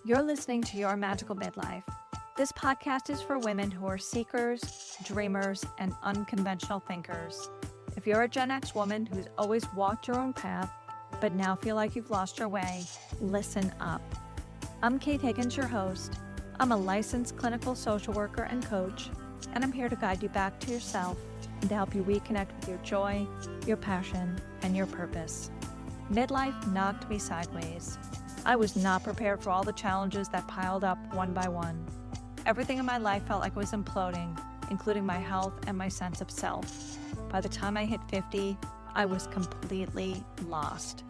You're listening to Your Magical Midlife. This podcast is for women who are seekers, dreamers, and unconventional thinkers. If you're a Gen X woman who's always walked your own path, but now feel like you've lost your way, listen up. I'm Kate Higgins, your host. I'm a licensed clinical social worker and coach, and I'm here to guide you back to yourself and to help you reconnect with your joy, your passion, and your purpose. Midlife knocked me sideways. I was not prepared for all the challenges that piled up one by one. Everything in my life felt like it was imploding, including my health and my sense of self. By the time I hit 50, I was completely lost.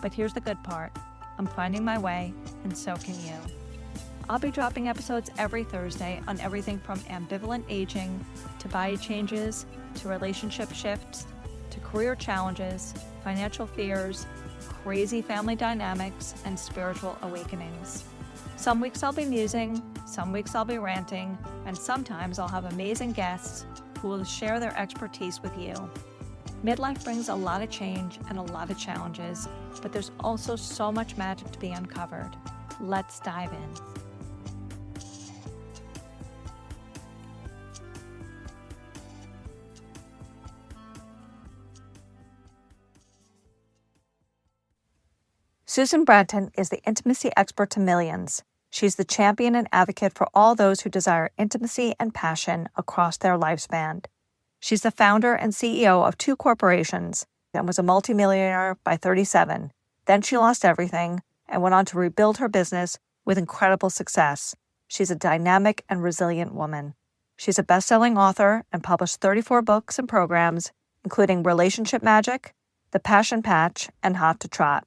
But here's the good part. I'm finding my way, and so can you. I'll be dropping episodes every Thursday on everything from ambivalent aging, to body changes, to relationship shifts, to career challenges, financial fears, crazy family dynamics, and spiritual awakenings. Some weeks I'll be musing, some weeks I'll be ranting, and sometimes I'll have amazing guests who will share their expertise with you. Midlife brings a lot of change and a lot of challenges, but there's also so much magic to be uncovered. Let's dive in. Susan Bratton is the intimacy expert to millions. She's the champion and advocate for all those who desire intimacy and passion across their lifespan. She's the founder and CEO of 2 corporations and was a multimillionaire by 37. Then she lost everything and went on to rebuild her business with incredible success. She's a dynamic and resilient woman. She's a best-selling author and published 34 books and programs, including Relationship Magic, The Passion Patch, and Hot to Trot.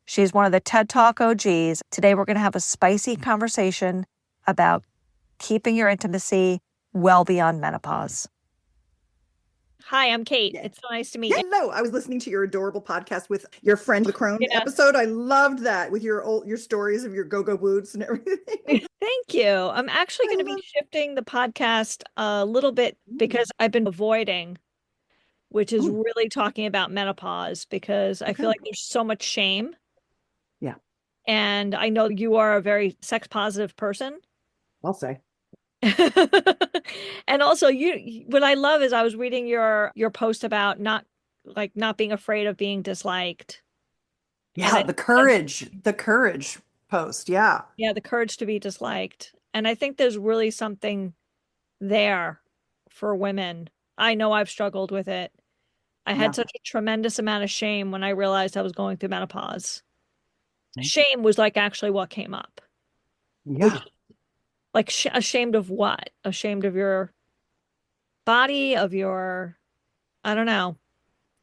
She's one of the TED Talk OGs. Today we're going to have a spicy conversation about keeping your intimacy well beyond menopause. Hi, I'm Kate. Yeah. It's so nice to meet you. Hello. I was listening to your adorable podcast with your friend, the Crone episode. I loved that with your stories of your go-go boots and everything. Thank you. I'm actually going to be shifting the podcast a little bit because I've been avoiding, which is really talking about menopause, because I feel like there's so much shame. Yeah. And I know you are a very sex positive person. I'll say. And also what I love is I was reading your post about not being afraid of being disliked. Yeah, the courage post. Yeah. Yeah, the courage to be disliked. And I think there's really something there for women. I know I've struggled with it. I had such a tremendous amount of shame when I realized I was going through menopause. Shame was like actually what came up. Yeah. Like ashamed of what? Ashamed of your body, of your, I don't know.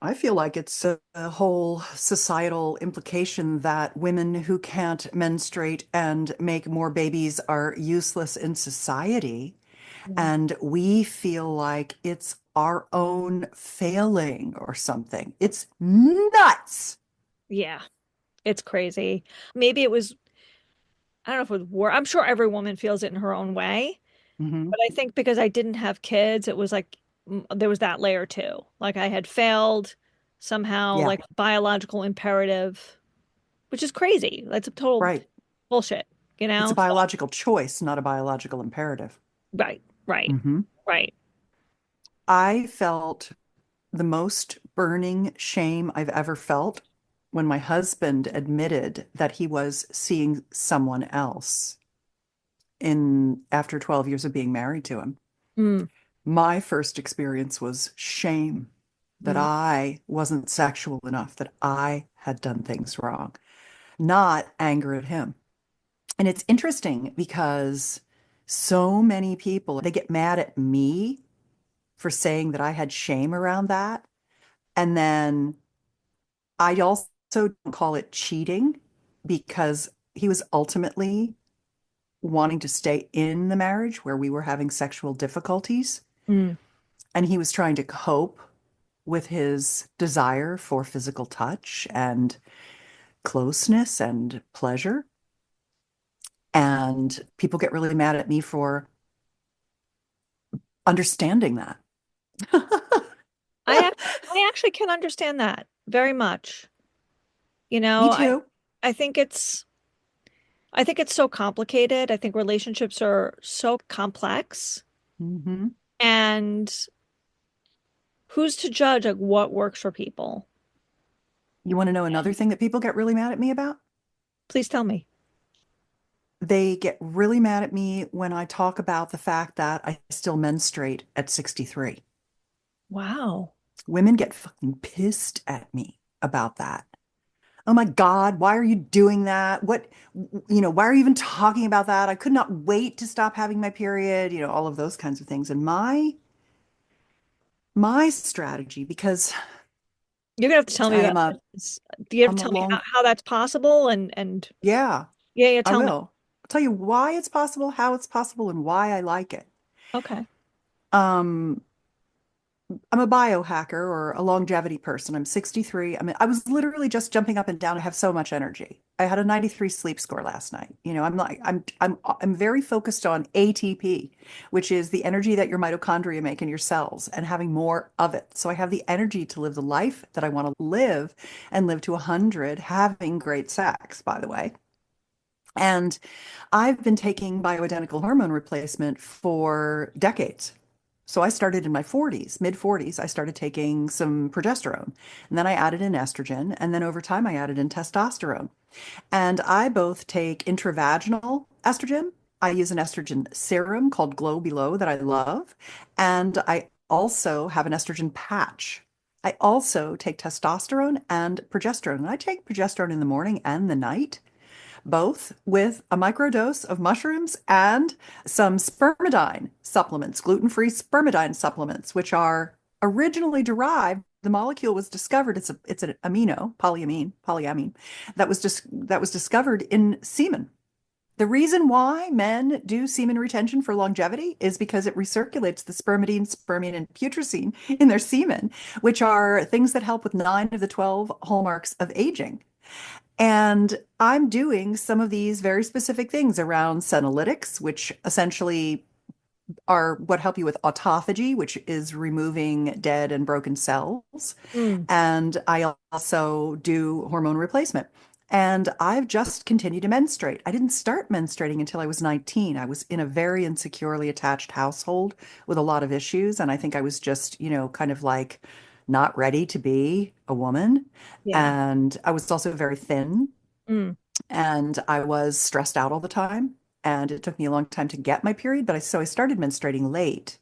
I feel like it's a whole societal implication that women who can't menstruate and make more babies are useless in society. And we feel like it's our own failing or something. It's nuts. Yeah, it's crazy. Maybe it was, I don't know if it was war. I'm sure every woman feels it in her own way. But I think because I didn't have kids, it was like there was that layer too. Like I had failed somehow, like biological imperative, which is crazy. That's a total bullshit, you know? It's a biological choice, not a biological imperative. Right. Right. I felt the most burning shame I've ever felt when my husband admitted that he was seeing someone else after 12 years of being married to him. My first experience was shame that I wasn't sexual enough, that I had done things wrong, not anger at him. And it's interesting because so many people, they get mad at me for saying that I had shame around that. And then I also don't call it cheating because he was ultimately wanting to stay in the marriage where we were having sexual difficulties. And he was trying to cope with his desire for physical touch and closeness and pleasure. And people get really mad at me for understanding that. I actually can understand that very much. You know, Me too. I think it's, I think it's so complicated. I think relationships are so complex. Hmm. And who's to judge like what works for people? You want to know another thing that people get really mad at me about? Please tell me. They get really mad at me when I talk about the fact that I still menstruate at 63. Wow. Women get fucking pissed at me about that. Oh my God, why are you doing that? Why are you even talking about that? I could not wait to stop having my period, all of those kinds of things. And my strategy, because You're gonna have to tell me I about am a this. Do you have I'm to a tell me long how that's possible? And yeah, yeah, I tell me. will. I'll tell you why it's possible, how it's possible, and why I like it. Okay. Um, I'm a biohacker or a longevity person. I'm 63. I was literally just jumping up and down. I have so much energy. I had a 93 sleep score last night. I'm very focused on ATP, which is the energy that your mitochondria make in your cells and having more of it. So I have the energy to live the life that I want to live and live to 100, having great sex, by the way. And I've been taking bioidentical hormone replacement for decades. So I started in my 40s, mid 40s. I started taking some progesterone, and then I added in estrogen, and then over time I added in testosterone. And I both take intravaginal estrogen. I use an estrogen serum called Glow Below that I love, and I also have an estrogen patch. I also take testosterone and progesterone. And I take progesterone in the morning and the night, both with a microdose of mushrooms and some spermidine supplements, gluten-free spermidine supplements, which are originally derived. The molecule was discovered. It's an amino, polyamine, that was discovered in semen. The reason why men do semen retention for longevity is because it recirculates the spermidine, spermine, and putrescine in their semen, which are things that help with 9 of the 12 hallmarks of aging. And I'm doing some of these very specific things around senolytics, which essentially are what help you with autophagy, which is removing dead and broken cells. Mm. And I also do hormone replacement. And I've just continued to menstruate. I didn't start menstruating until I was 19. I was in a very insecurely attached household with a lot of issues. And I think I was just, kind of like not ready to be a woman. Yeah. And I was also very thin Mm. and I was stressed out all the time. And it took me a long time to get my period, so I started menstruating late.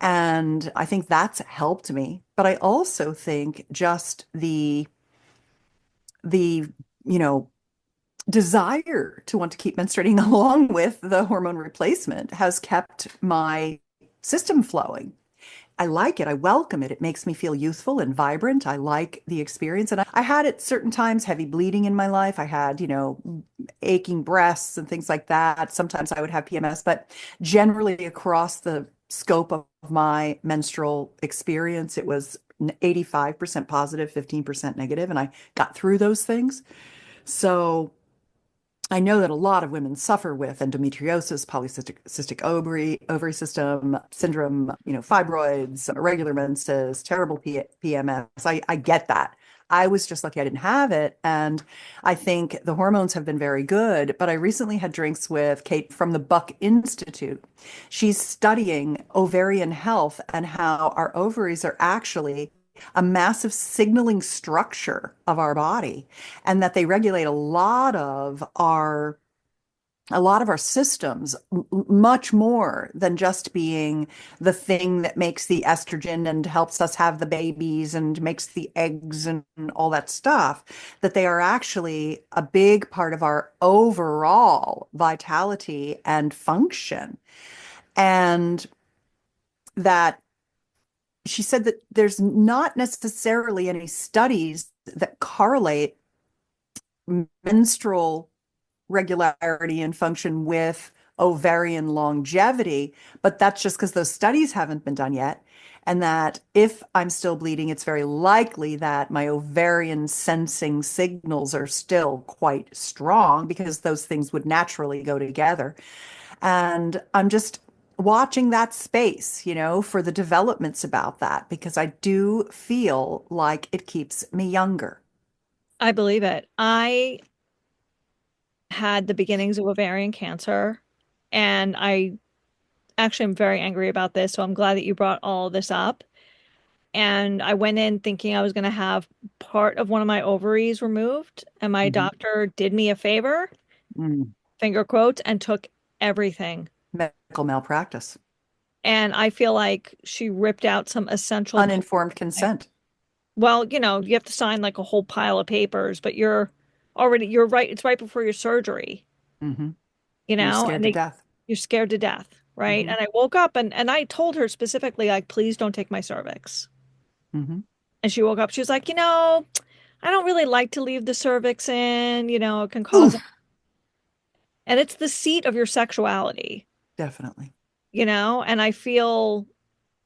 And I think that's helped me. But I also think just the, you know, desire to want to keep menstruating along with the hormone replacement has kept my system flowing. I like it. I welcome it. It makes me feel youthful and vibrant. I like the experience. And I had at certain times heavy bleeding in my life. I had, aching breasts and things like that. Sometimes I would have PMS, but generally across the scope of my menstrual experience, it was 85% positive, 15% negative, and I got through those things. So I know that a lot of women suffer with endometriosis, polycystic ovary system syndrome, fibroids, irregular menses, terrible PMS. I get that. I was just lucky I didn't have it. And I think the hormones have been very good. But I recently had drinks with Kate from the Buck Institute. She's studying ovarian health and how our ovaries are actually a massive signaling structure of our body and that they regulate a lot of our systems much more than just being the thing that makes the estrogen and helps us have the babies and makes the eggs and all that stuff, that they are actually a big part of our overall vitality and function. And that she said that there's not necessarily any studies that correlate menstrual regularity and function with ovarian longevity, but that's just because those studies haven't been done yet. And that if I'm still bleeding, it's very likely that my ovarian sensing signals are still quite strong because those things would naturally go together. And I'm just watching that space, for the developments about that because I do feel like it keeps me younger. I believe it. I had the beginnings of ovarian cancer. And I actually am very angry about this. So I'm glad that you brought all this up. And I went in thinking I was going to have part of one of my ovaries removed. And my Hmm. doctor did me a favor, Mm. finger quotes, and took everything. Medical malpractice. And I feel like she ripped out some essential. Uninformed consent. Well, you have to sign like a whole pile of papers, but you're right. It's right before your surgery, Hmm. You're and scared to death. you're scared to death, right? Hmm. And I woke up and I told her specifically, like, please don't take my cervix. Hmm. And she woke up, she was like, I don't really like to leave the cervix in, it can cause, Oof, and it's the seat of your sexuality, definitely. and I feel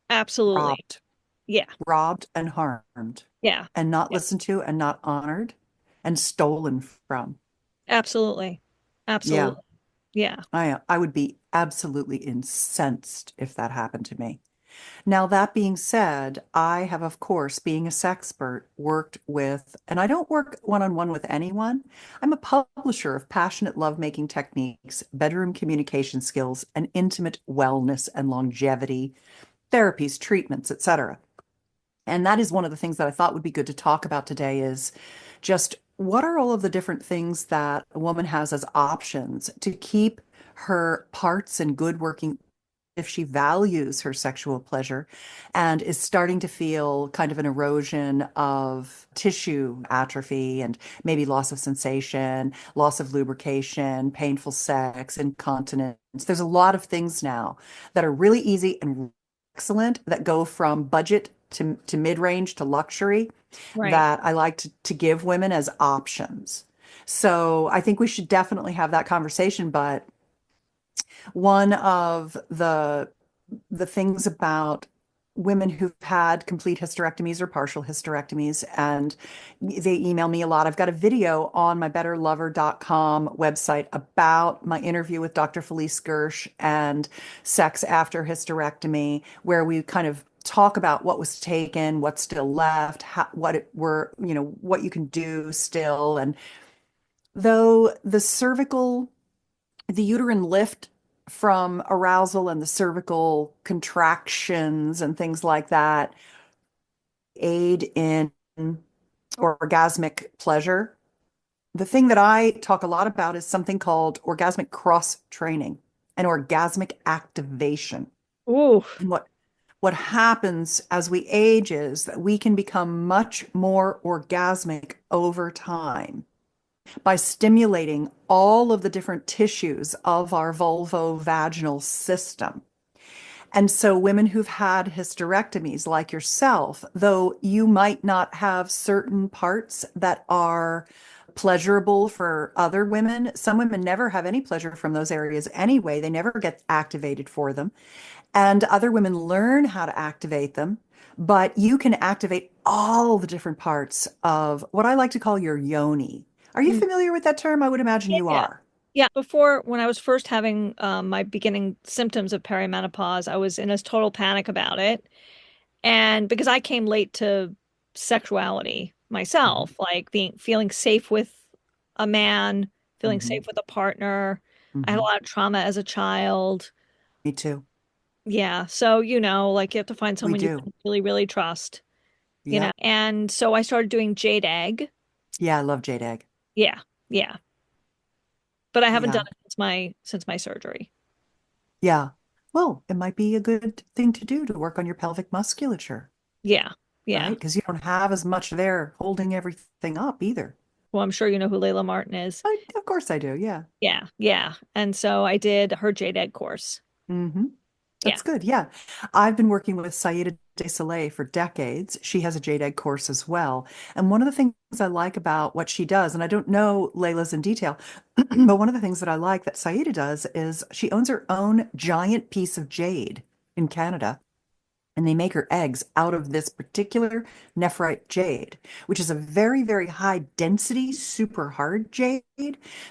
absolutely, Robbed, yeah, robbed and harmed, yeah, and not yeah, listened to and not honored and stolen from. absolutely, Yeah, absolutely, yeah, I would be absolutely incensed if that happened to me. Now, that being said, I have, of course, being a sexpert, worked with, and I don't work one-on-one with anyone. I'm a publisher of passionate lovemaking techniques, bedroom communication skills, and intimate wellness and longevity therapies, treatments, etc. And that is one of the things that I thought would be good to talk about today is just what are all of the different things that a woman has as options to keep her parts in good working if she values her sexual pleasure and is starting to feel kind of an erosion of tissue atrophy and maybe loss of sensation, loss of lubrication, painful sex, incontinence. There's a lot of things now that are really easy and excellent that go from budget to mid-range to luxury right. that I like to give women as options. So I think we should definitely have that conversation, but one of the things about women who've had complete hysterectomies or partial hysterectomies, and they email me a lot. I've got a video on my betterlover.com website about my interview with Dr. Felice Gersh and sex after hysterectomy, where we kind of talk about what was taken, what's still left, what you can do still. And though the uterine lift from arousal and the cervical contractions and things like that aid in orgasmic pleasure. The thing that I talk a lot about is something called orgasmic cross training and orgasmic activation. Ooh, And what happens as we age is that we can become much more orgasmic over time by stimulating all of the different tissues of our vulvovaginal system. And so, women who've had hysterectomies, like yourself, though you might not have certain parts that are pleasurable for other women, some women never have any pleasure from those areas anyway. They never get activated for them. And other women learn how to activate them. But you can activate all the different parts of what I like to call your yoni. Are you mm, familiar with that term? I would imagine you yeah. are. Yeah, before when I was first having my beginning symptoms of perimenopause, I was in a total panic about it. And because I came late to sexuality Hmm. myself, like being feeling safe with a man, feeling Hmm. safe with a partner. I had a Hmm. lot of trauma as a child. Me too. Yeah, so like you have to find We someone you do. can really, really trust, Yep. And so I started doing jade egg. Yeah, I love jade egg. Yeah, yeah. But I haven't done Yeah. it since my surgery. Yeah. Well, it might be a good thing to do to work on your pelvic musculature, Yeah, right? yeah. Because you don't have as much there holding everything up either. Well, I'm sure you know who Layla Martin is. Of course I do. Yeah. Yeah, yeah. And so I did her jade egg course. Hmm. Yeah, That's good. Yeah. I've been working with Saida De Soleil for decades. She has a jade egg course as well. And one of the things I like about what she does, and I don't know Layla's in detail, but one of the things that I like that Saida does is she owns her own giant piece of jade in Canada. And they make her eggs out of this particular nephrite jade, which is a very, very high density, super hard jade.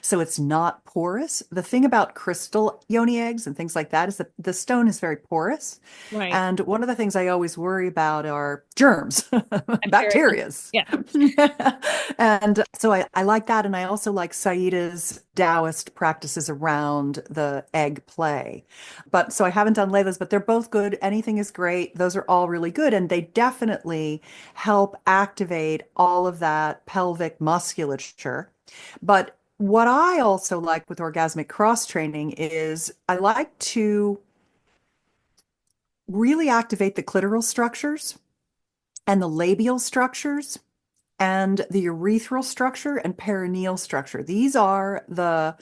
So it's not porous. The thing about crystal yoni eggs and things like that is that the stone is very porous. right. And one of the things I always worry about are germs, Bacteria. bacterias. Yeah. And so I like that. And I also like Saida's Taoist practices around the egg play. But so I haven't done Layla's, but they're both good. Anything is great. Those are all really good. And they definitely help activate all of that pelvic musculature. But what I also like with orgasmic cross training is I like to really activate the clitoral structures and the labial structures and the urethral structure and perineal structure. These are the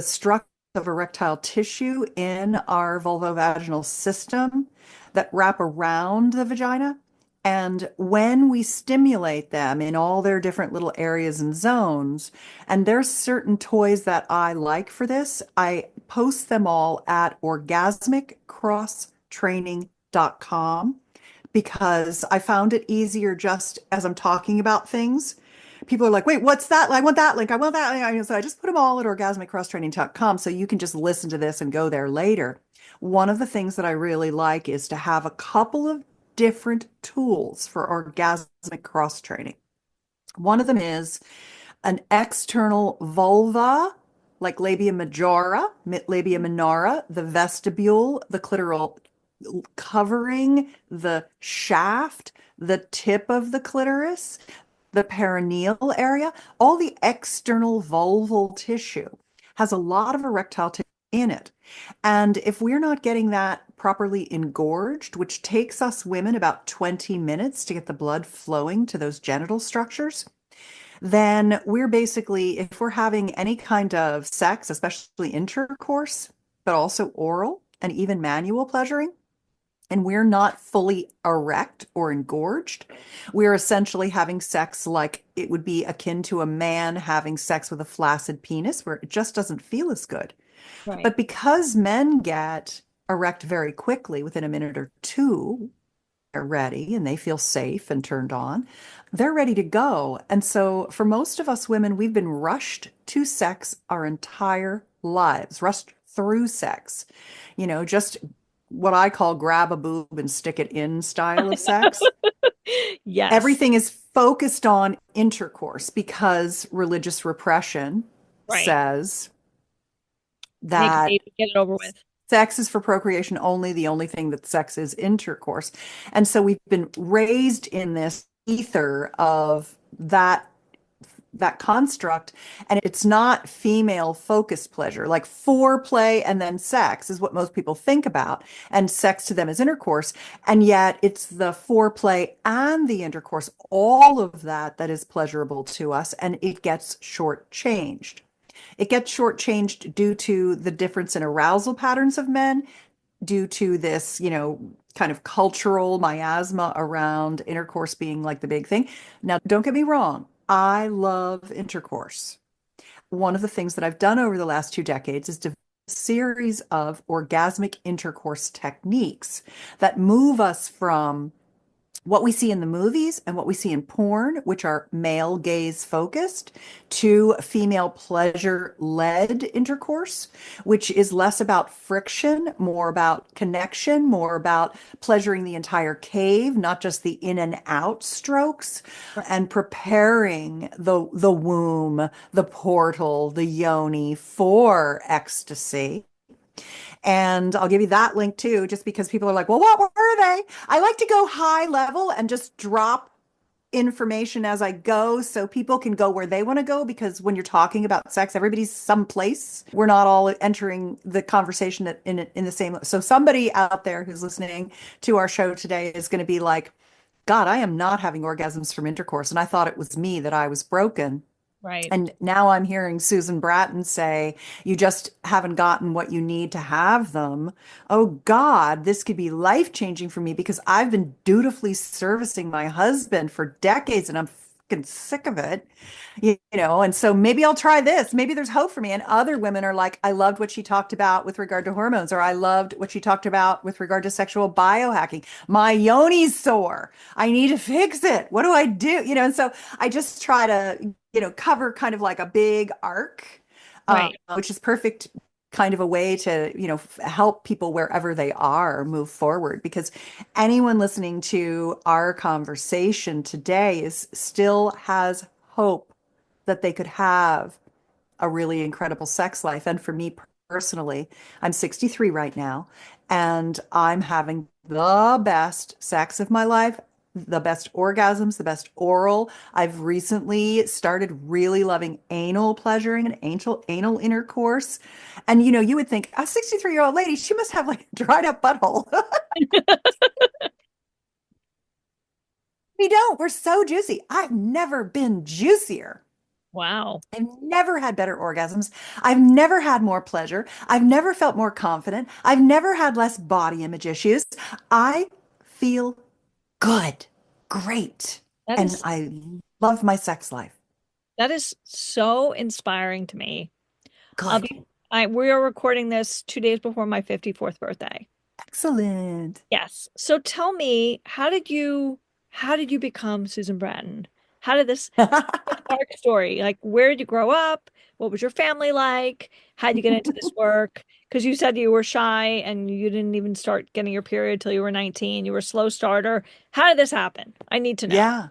structure of erectile tissue in our vulvovaginal system that wrap around the vagina. And when we stimulate them in all their different little areas and zones, and there's certain toys that I like for this, I post them all at orgasmiccrosstraining.com because I found it easier just as I'm talking about things. People are like, wait, what's that? I want that link. I want that link. So I just put them all at orgasmiccrosstraining.com so you can just listen to this and go there later. One of the things that I really like is to have a couple of different tools for orgasmic cross training. One of them is an external vulva, like labia majora, labia minora, the vestibule, the clitoral covering the shaft, the tip of the clitoris, the perineal area, all the external vulval tissue has a lot of erectile tissue in it. And if we're not getting that properly engorged, which takes us women about 20 minutes to get the blood flowing to those genital structures, then we're basically, if we're having any kind of sex, especially intercourse, but also oral and even manual pleasuring, and we're not fully erect or engorged, we're essentially having sex like it would be akin to a man having sex with a flaccid penis, where it just doesn't feel as good. Right. But because men get erect very quickly within a minute or two, they're ready and they feel safe and turned on, they're ready to go. And so for most of us women, we've been rushed to sex our entire lives, rushed through sex, just what I call grab a boob and stick it in style of sex. Yes. Everything is focused on intercourse because religious repression Right. says Make a that baby, get it over with. sex is for procreation only. The only thing that sex is intercourse. And so we've been raised in this ether of that construct, and it's not female focused pleasure. Like foreplay and then sex is what most people think about, and sex to them is intercourse, and yet it's the foreplay and the intercourse, all of that is pleasurable to us, and it gets shortchanged. It gets shortchanged due to the difference in arousal patterns of men, due to this, kind of cultural miasma around intercourse being like the big thing. Now, don't get me wrong, I love intercourse. One of the things that I've done over the last 2 decades is develop a series of orgasmic intercourse techniques that move us from what we see in the movies and what we see in porn, which are male gaze focused, to female pleasure led intercourse, which is less about friction, more about connection, more about pleasuring the entire cave, not just the in and out strokes, Right. and preparing the womb, the portal, the yoni for ecstasy. And I'll give you that link too, just because people are like, well, what were they? I like to go high level and just drop information as I go so people can go where they want to go. Because when you're talking about sex, everybody's someplace. We're not all entering the conversation in the same. So somebody out there who's listening to our show today is going to be like, God, I am not having orgasms from intercourse. And I thought it was me that I was broken. Right. And now I'm hearing Susan Bratton say, you just haven't gotten what you need to have them. Oh God, this could be life-changing for me because I've been dutifully servicing my husband for decades and I'm fucking sick of it. And so maybe I'll try this. Maybe there's hope for me. And other women are like, I loved what she talked about with regard to hormones, or I loved what she talked about with regard to sexual biohacking. My yoni's sore. I need to fix it. What do I do? And so I just try to, cover kind of like a big arc, Right. which is perfect kind of a way to, help people wherever they are move forward. Because anyone listening to our conversation today is still has hope that they could have a really incredible sex life. And for me personally, I'm 63 right now, and I'm having the best sex of my life, the best orgasms, the best oral. I've recently started really loving anal pleasuring and anal intercourse. And you would think a 63-year-old lady, she must have like a dried up butthole. We don't. We're so juicy. I've never been juicier. Wow. I've never had better orgasms. I've never had more pleasure. I've never felt more confident. I've never had less body image issues. I feel good, great, That and is I love my sex life. that is so inspiring to me. I'll Good. be we are recording this 2 days before my 54th birthday. Excellent. Yes. So tell me, how did you become Susan Bratton? How did this dark story? Like, where did you grow up? What was your family like? How did you get into this work? Because you said you were shy and you didn't even start getting your period till you were 19. You were a slow starter. How did this happen? I need to know. Yeah.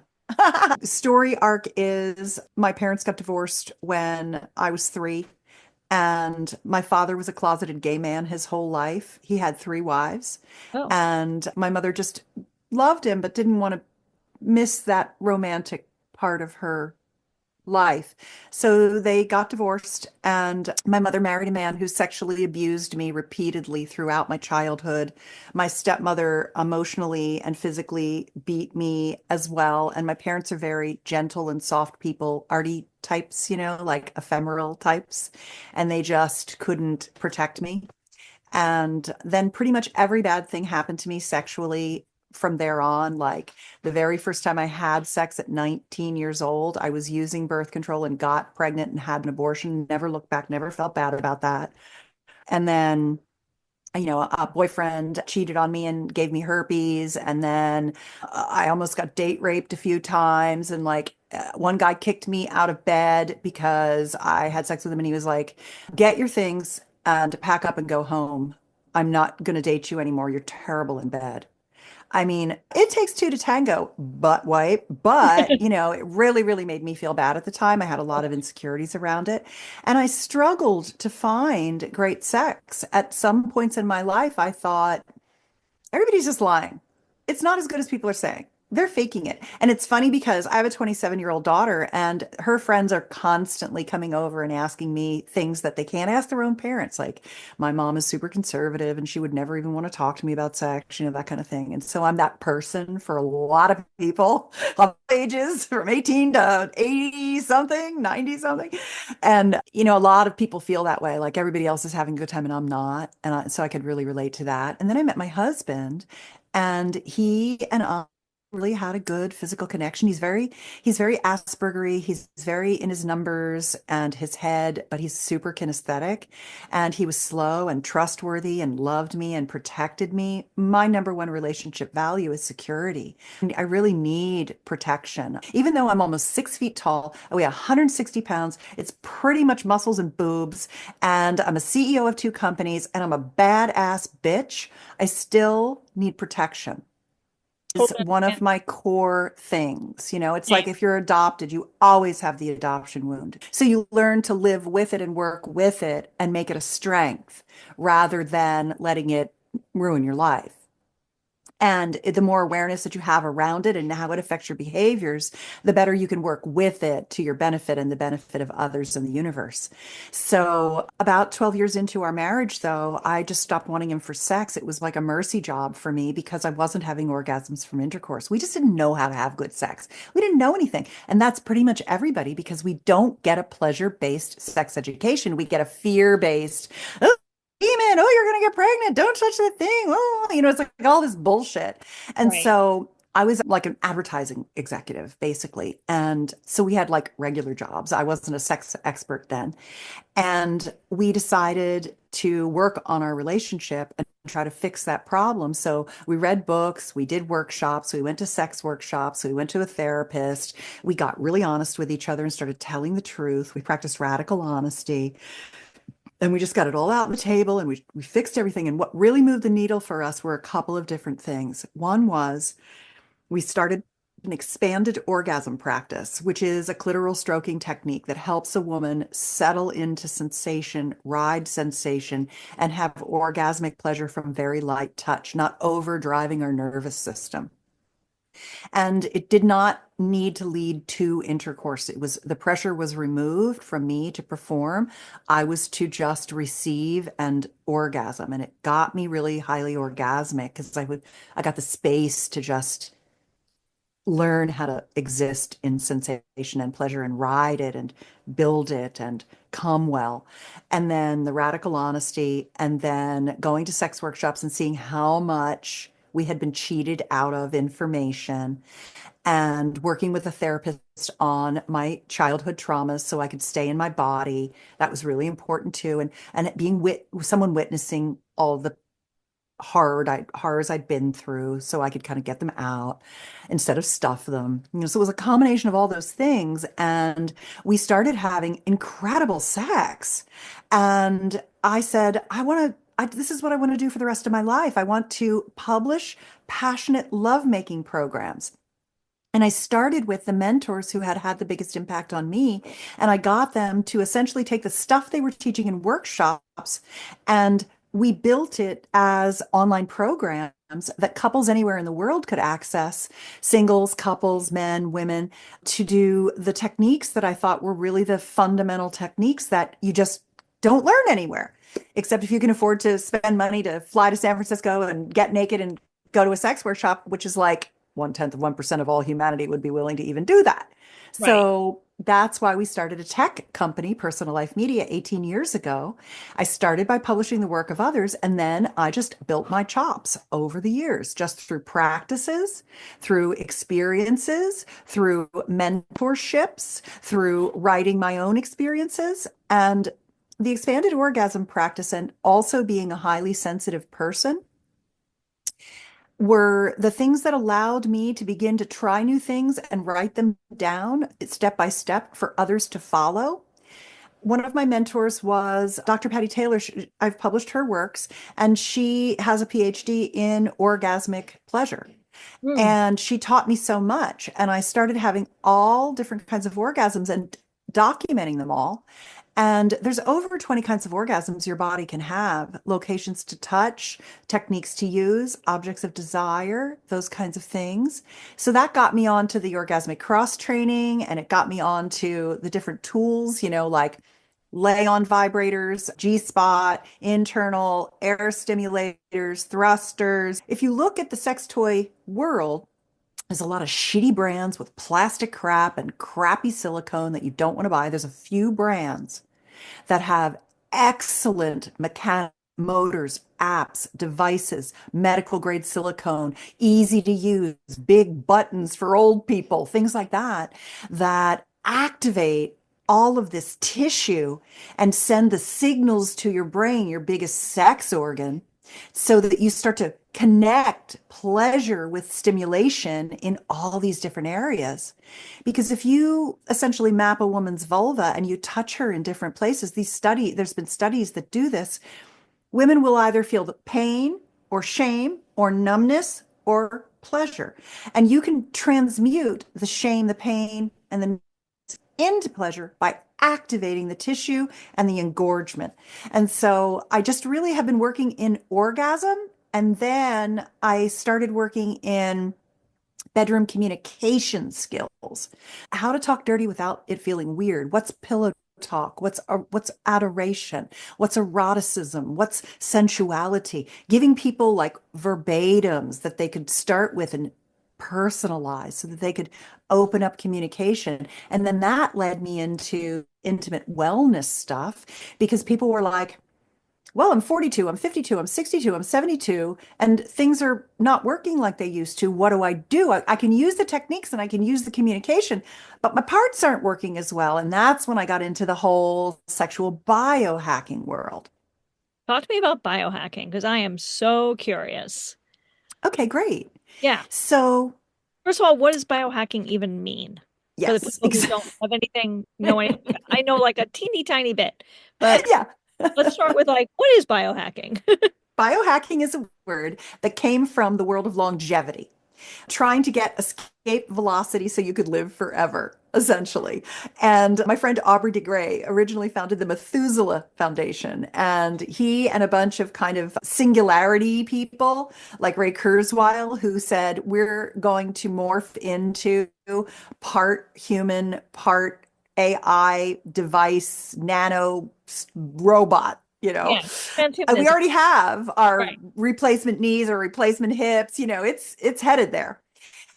Story arc is my parents got divorced when I was 3. And my father was a closeted gay man his whole life. He had 3 wives. Oh, And my mother just loved him, but didn't want to miss that romantic part of her life. So they got divorced, and my mother married a man who sexually abused me repeatedly throughout my childhood. My stepmother emotionally and physically beat me as well. And my parents are very gentle and soft people, arty types, like ephemeral types, and they just couldn't protect me. And then pretty much every bad thing happened to me sexually from there on. Like the very first time I had sex at 19 years old, I was using birth control and got pregnant and had an abortion. Never looked back, never felt bad about that. And then, a boyfriend cheated on me and gave me herpes. And then I almost got date raped a few times. And like one guy kicked me out of bed because I had sex with him and he was like, get your things and pack up and go home. I'm not going to date you anymore. You're terrible in bed. I mean, it takes two to tango, butt wipe, but it really, really made me feel bad at the time. I had a lot of insecurities around it, and I struggled to find great sex. At some points in my life, I thought, everybody's just lying. It's not as good as people are saying. They're faking it. And it's funny because I have a 27-year-old daughter, and her friends are constantly coming over and asking me things that they can't ask their own parents. Like, my mom is super conservative and she would never even want to talk to me about sex, that kind of thing. And so I'm that person for a lot of people of ages from 18 to 80 something, 90 something. And, a lot of people feel that way. Like everybody else is having a good time and I'm not. And so I could really relate to that. And then I met my husband, and he and I really had a good physical connection. He's very Aspergery. He's very in his numbers and his head, but he's super kinesthetic. And he was slow and trustworthy and loved me and protected me. My number one relationship value is security. And I really need protection. Even though I'm almost 6 feet tall, I weigh 160 pounds. It's pretty much muscles and boobs. And I'm a CEO of 2 companies and I'm a badass bitch. I still need protection. Is totally one of understand. my core things. It's Same. like if you're adopted, you always have the adoption wound. So you learn to live with it and work with it and make it a strength rather than letting it ruin your life. And the more awareness that you have around it and how it affects your behaviors, the better you can work with it to your benefit and the benefit of others in the universe. So, about 12 years into our marriage, though, I just stopped wanting him for sex. It was like a mercy job for me because I wasn't having orgasms from intercourse. We just didn't know how to have good sex. We didn't know anything. And that's pretty much everybody because we don't get a pleasure-based sex education. We get a fear-based, demon, oh, you're gonna get pregnant, don't touch that thing, oh, it's like all this bullshit. And Right. so I was like an advertising executive basically, and so we had like regular jobs. I wasn't a sex expert then, and we decided to work on our relationship and try to fix that problem. So we read books, we did workshops, we went to sex workshops, we went to a therapist, we got really honest with each other and started telling the truth. We practiced radical honesty. And we just got it all out on the table, and we fixed everything. And what really moved the needle for us were a couple of different things. One was we started an expanded orgasm practice, which is a clitoral stroking technique that helps a woman settle into sensation, ride sensation, and have orgasmic pleasure from very light touch, not overdriving our nervous system. And it did not need to lead to intercourse. It was the pressure was removed from me to perform. I was to just receive and orgasm. And it got me really highly orgasmic because I got the space to just learn how to exist in sensation and pleasure and ride it and build it and come well. And then the radical honesty, and then going to sex workshops and seeing how much we had been cheated out of information, and working with a therapist on my childhood traumas so I could stay in my body. That was really important too. And being someone witnessing all the horrors I'd been through so I could kind of get them out instead of stuff them. So it was a combination of all those things. And we started having incredible sex. And I said, this is what I want to do for the rest of my life. I want to publish passionate lovemaking programs. And I started with the mentors who had had the biggest impact on me. And I got them to essentially take the stuff they were teaching in workshops, and we built it as online programs that couples anywhere in the world could access, singles, couples, men, women, to do the techniques that I thought were really the fundamental techniques that you just don't learn anywhere, except if you can afford to spend money to fly to San Francisco and get naked and go to a sex workshop, which is like 1/10 of 1% of all humanity would be willing to even do that. Right. So that's why we started a tech company, Personal Life Media, 18 years ago. I started by publishing the work of others, and then I just built my chops over the years, just through practices, through experiences, through mentorships, through writing my own experiences. And the expanded orgasm practice, and also being a highly sensitive person, were the things that allowed me to begin to try new things and write them down step by step for others to follow. One of my mentors was Dr. Patty Taylor. I've published her works, and she has a PhD in orgasmic pleasure. Mm. And she taught me so much. And I started having all different kinds of orgasms and documenting them all. And there's over 20 kinds of orgasms your body can have, locations to touch, techniques to use, objects of desire, those kinds of things. So that got me onto the orgasmic cross training, and it got me onto the different tools, like lay on vibrators, G-spot, internal air stimulators, thrusters. If you look at the sex toy world, there's a lot of shitty brands with plastic crap and crappy silicone that you don't want to buy. There's a few brands that have excellent mechanic motors, apps, devices, medical grade silicone, easy to use, big buttons for old people, things like that, that activate all of this tissue and send the signals to your brain, your biggest sex organ, so that you start to connect pleasure with stimulation in all these different areas. Because if you essentially map a woman's vulva and you touch her in different places, there's been studies that do this, women will either feel the pain or shame or numbness or pleasure. And you can transmute the shame, the pain, and the into pleasure by activating the tissue and the engorgement. And so I just really have been working in orgasm. And then I started working in bedroom communication skills, how to talk dirty without it feeling weird. What's pillow talk? What's adoration? What's eroticism? What's sensuality? Giving people like verbatims that they could start with and personalize so that they could open up communication. And then that led me into intimate wellness stuff, because people were like, well, I'm 42, I'm 52, I'm 62, I'm 72, and things are not working like they used to. What do I do? I can use the techniques and I can use the communication, but my parts aren't working as well. And that's when I got into the whole sexual biohacking world. Talk to me about biohacking because I am so curious. Okay, great. Yeah. So, First of all, what does biohacking even mean? For the yes, people who don't have anything, know anything, I know like a teeny tiny bit, but yeah. let's start with like, what is biohacking? Biohacking is a word that came from the world of longevity. trying to get escape velocity so you could live forever, essentially. And my friend Aubrey de Grey originally founded the Methuselah Foundation. And he and a bunch of kind of singularity people like Ray Kurzweil, who said, we're going to morph into part human, part AI device, nano robot, you know. Yeah, We transhumanism. already have our Right. replacement knees or replacement hips, you know, it's headed there.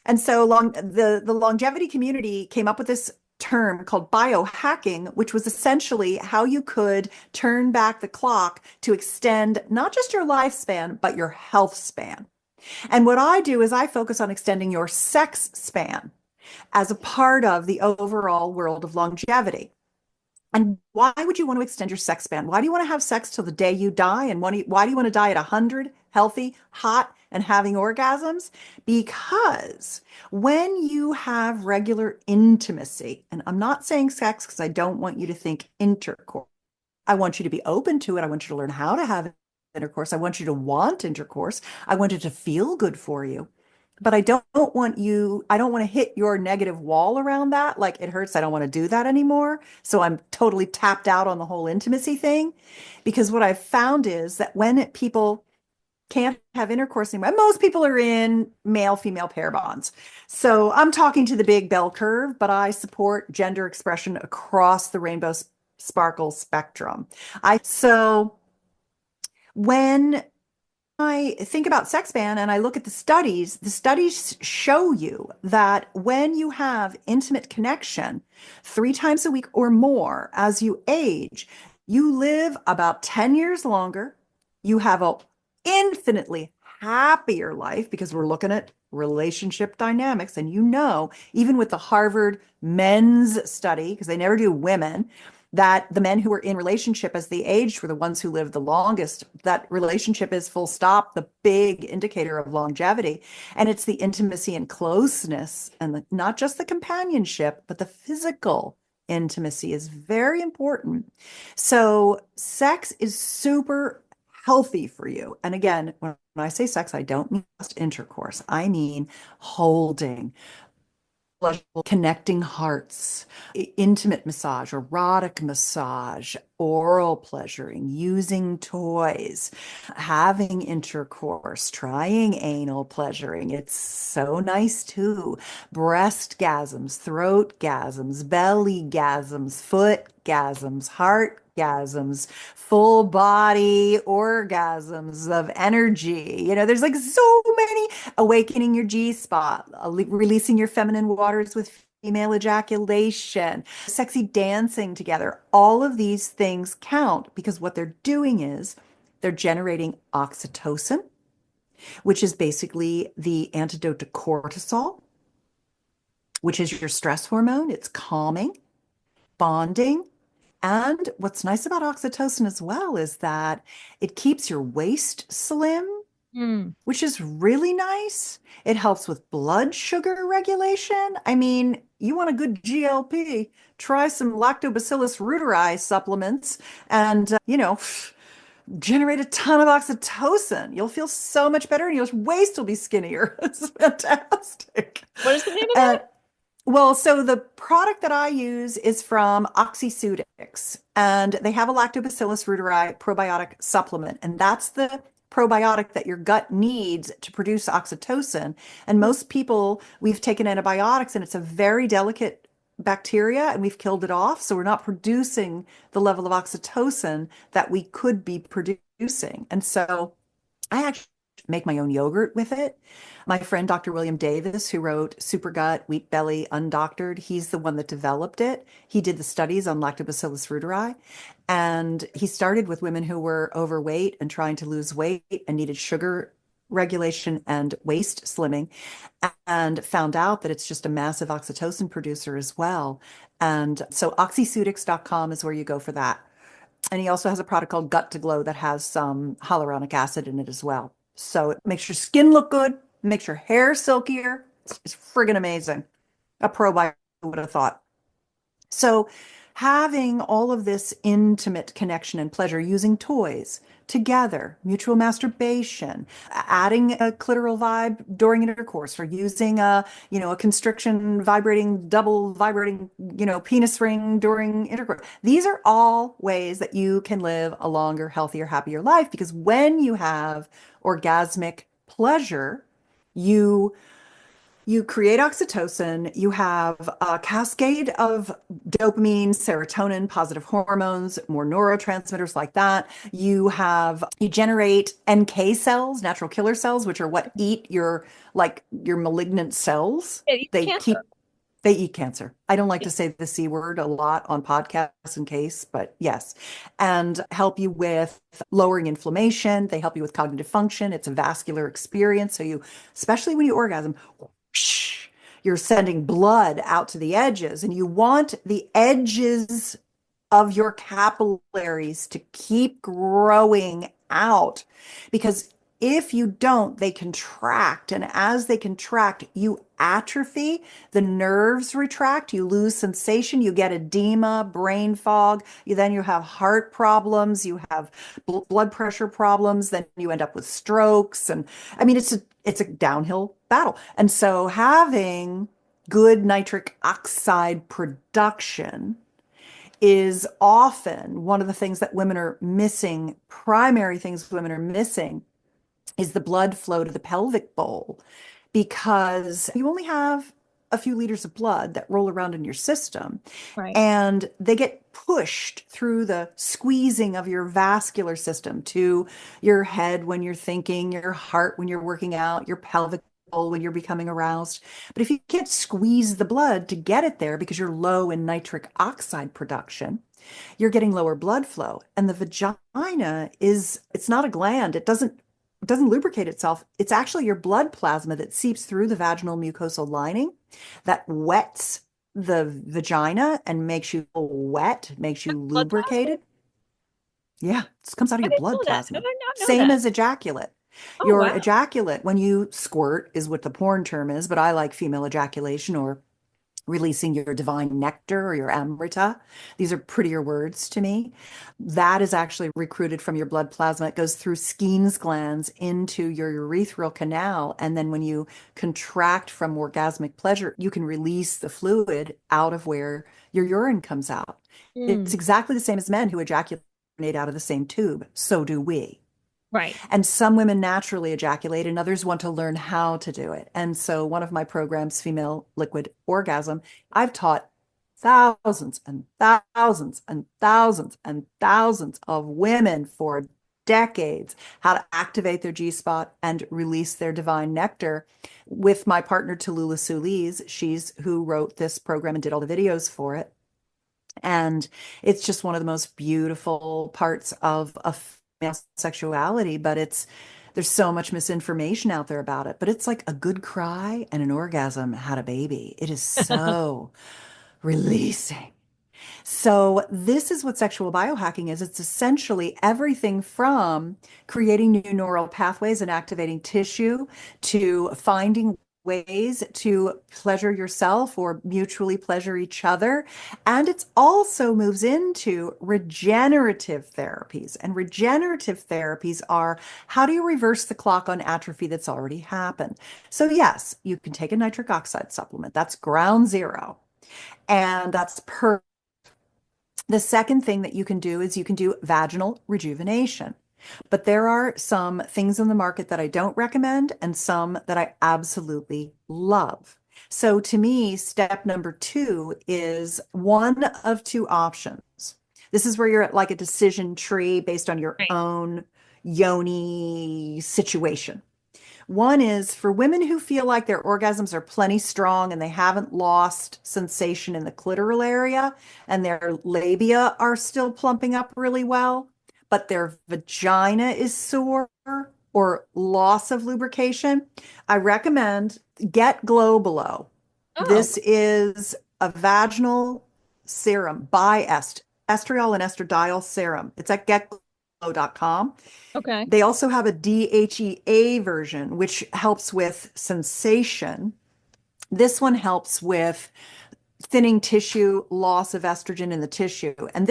And so the longevity community came up with this term called biohacking, which was essentially how you could turn back the clock to extend not just your lifespan, but your health span. And what I do is I focus on extending your sex span as a part of the overall world of longevity. And why would you want to extend your sex span? Why do you want to have sex till the day you die? And why do you want to die at 100, healthy, hot, and having orgasms? Because when you have regular intimacy, and I'm not saying sex because I don't want you to think intercourse. I want you to be open to it. I want you to learn how to have intercourse. I want you to want intercourse. I want it to feel good for you. But I don't want to hit your negative wall around that. Like it hurts. I don't want to do that anymore. So I'm totally tapped out on the whole intimacy thing. Because what I've found is that when people can't have intercourse anymore, and most people are in male female pair bonds. So I'm talking to the big bell curve, but I support gender expression across the rainbow sparkle spectrum. So when I think about sex ban and I look at the studies show you that when you have intimate connection 3 times a week or more as you age, you live about 10 years longer. You have a infinitely happier life because we're looking at relationship dynamics. And you know, even with the Harvard men's study, because they never do women, that the men who were in relationship as they aged were the ones who lived the longest. That relationship is full stop, the big indicator of longevity. And it's the intimacy and closeness and not just the companionship, but the physical intimacy is very important. So sex is super healthy for you. And again, when I say sex, I don't mean just intercourse. I mean holding, connecting hearts, intimate massage, erotic massage, oral pleasuring, using toys, having intercourse, trying anal pleasuring. It's so nice too. Breast gasms, throat gasms, belly gasms, foot gasms, heart gasms, full body orgasms of energy. You know, there's like so many awakening your G spot, releasing your feminine waters with female ejaculation, sexy dancing together. All of these things count because what they're doing is they're generating oxytocin, which is basically the antidote to cortisol, which is your stress hormone. It's calming, bonding. And what's nice about oxytocin as well is that it keeps your waist slim, Mm. which is really nice. It helps with blood sugar regulation. I mean, you want a good GLP, try some lactobacillus reuteri supplements and, generate a ton of oxytocin. You'll feel so much better and your waist will be skinnier. It's fantastic. What is the name of And that? well, so the product that I use is from Oxyceutics, and they have a lactobacillus reuteri probiotic supplement, and that's the probiotic that your gut needs to produce oxytocin. And most people, we've taken antibiotics, and it's a very delicate bacteria, and we've killed it off, so we're not producing the level of oxytocin that we could be producing. And so I actually make my own yogurt with it. My friend Dr. William Davis, who wrote Super Gut, Wheat Belly, Undoctored, he's the one that developed it. He did the studies on Lactobacillus reuteri, and he started with women who were overweight and trying to lose weight and needed sugar regulation and waist slimming, and found out that it's just a massive oxytocin producer as well. And so oxyceutics.com is where you go for that. And he also has a product called Gut to Glow that has some hyaluronic acid in it as well. So it makes your skin look good, makes your hair silkier. It's friggin' amazing. A probiotic, I would have thought. So having all of this intimate connection and pleasure using toys together, mutual masturbation, adding a clitoral vibe during intercourse, or using a constriction vibrating, double vibrating, penis ring during intercourse. These are all ways that you can live a longer, healthier, happier life, because when you have orgasmic pleasure, you you create oxytocin, you have a cascade of dopamine, serotonin, positive hormones, more neurotransmitters like that. You generate NK cells, natural killer cells, which are what eat your malignant cells. It eats They cancer. keep they eat cancer. I don't like Yeah. to say the C word a lot on podcasts in case, but yes. And help you with lowering inflammation. They help you with cognitive function. It's a vascular experience. So especially when you orgasm, you're sending blood out to the edges, and you want the edges of your capillaries to keep growing out, because if you don't, they contract. And as they contract, you atrophy, the nerves retract, you lose sensation, you get edema, brain fog, you have heart problems, you have blood pressure problems, then you end up with strokes. And I mean, it's a downhill battle. And so having good nitric oxide production is often one of the things that women are missing. Primary things women are missing is the blood flow to the pelvic bowl, because you only have a few liters of blood that roll around in your system, Right. and they get pushed through the squeezing of your vascular system to your head when you're thinking, your heart when you're working out, your pelvic bowl when you're becoming aroused. But if you can't squeeze the blood to get it there because you're low in nitric oxide production, you're getting lower blood flow. And the vagina it's not a gland. It doesn't lubricate itself. It's actually your blood plasma that seeps through the vaginal mucosal lining that wets the vagina and makes you wet, makes you Blood plasma? lubricated. Yeah, this comes out of I your didn't know blood that. I did plasma. not know Same that. as ejaculate. Oh, Your wow. ejaculate, when you squirt, is what the porn term is, but I like female ejaculation, or releasing your divine nectar or your amrita. These are prettier words to me. That is actually recruited from your blood plasma. It goes through Skene's glands into your urethral canal. And then when you contract from orgasmic pleasure, you can release the fluid out of where your urine comes out. It's Mm, exactly the same as men who ejaculate out of the same tube. So do we. right. And some women naturally ejaculate, and others want to learn how to do it. And so, one of my programs, Female Liquid Orgasm, I've taught thousands and thousands and thousands and thousands of women for decades how to activate their G spot and release their divine nectar with my partner, Tallulah Sulis. She's who wrote this program and did all the videos for it. And it's just one of the most beautiful parts of male sexuality, but there's so much misinformation out there about it. But it's like a good cry and an orgasm had a baby. It is so releasing. So this is what sexual biohacking is. It's essentially everything from creating new neural pathways and activating tissue to finding ways to pleasure yourself or mutually pleasure each other. And it also moves into regenerative therapies. And regenerative therapies are, how do you reverse the clock on atrophy that's already happened? So yes, you can take a nitric oxide supplement. That's ground zero. And that's perfect. The second thing that you can do is you can do vaginal rejuvenation. But there are some things in the market that I don't recommend and some that I absolutely love. So to me, step number two is one of two options. This is where you're at like a decision tree based on your Right. own yoni situation. One is for women who feel like their orgasms are plenty strong and they haven't lost sensation in the clitoral area, and their labia are still plumping up really well, but their vagina is sore or loss of lubrication. I recommend Get Glow Below. Oh, This is a vaginal serum by estriol and estradiol serum. It's at getglow.com. okay. They also have a DHEA version, which helps with sensation. This one helps with thinning tissue, loss of estrogen in the tissue. And